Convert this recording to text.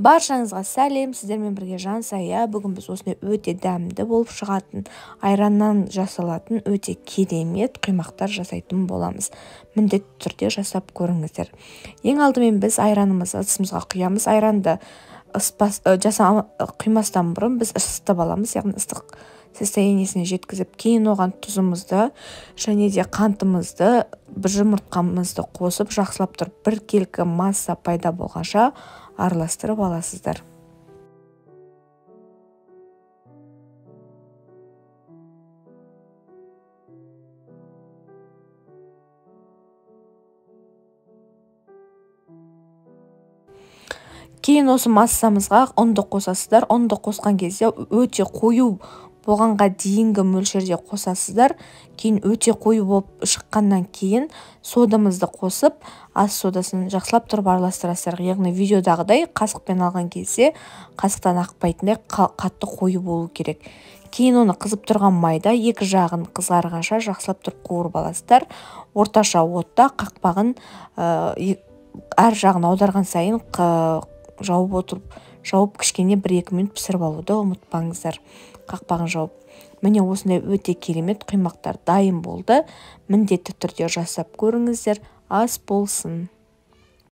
Баршаңызға сәлем, сіздермен бірге Жансая. Бүгін біз осындай өте дәмді болып шығатын, айраннан жасалатын өте керемет құймақтар жасайтын боламыз. Міндетті түрде жасап көріңіздер. Ең алдымен біз айранымызды ыдысымызға құямыз. Айранды құймастан бұрын біз ысытып аламыз, яғни ыстық состояниесіне жеткізіп, кейін оған тұзымызды және де қантымызды, бір жұмыртқамызды қосып, жақсылап тұрып, бір келкі масса пайда болғанша араластырып аласыздар. Кейін осы массамызға ұнды қосасыздар. Ұнды қосқан кезде өте қою болғанға дейінгі мөлшерде қосасыздар. Кейін өте қою болып шыққаннан кейін содамызды қосып, ас содасын жақсылап тұрып араластырасыздар. Яғни видеодағыдай қасықпен алған кезде қасықтан ақпайтындай қатты қою болу керек. Кейін оны қызып тұрған майда екі жағын қызарғанша жақсылап тұрып қуырып аласыздар. Орташа отта қақпағын әр жағын аударған сайын жауып кішкене 1-2 минут пісіріп алуды ұмытпаңыздар. Қақпағын жауып. Міне осындай өте керемет құймақтар дайын болды. Міндетті түрде жасап көріңіздер. Ас болсын.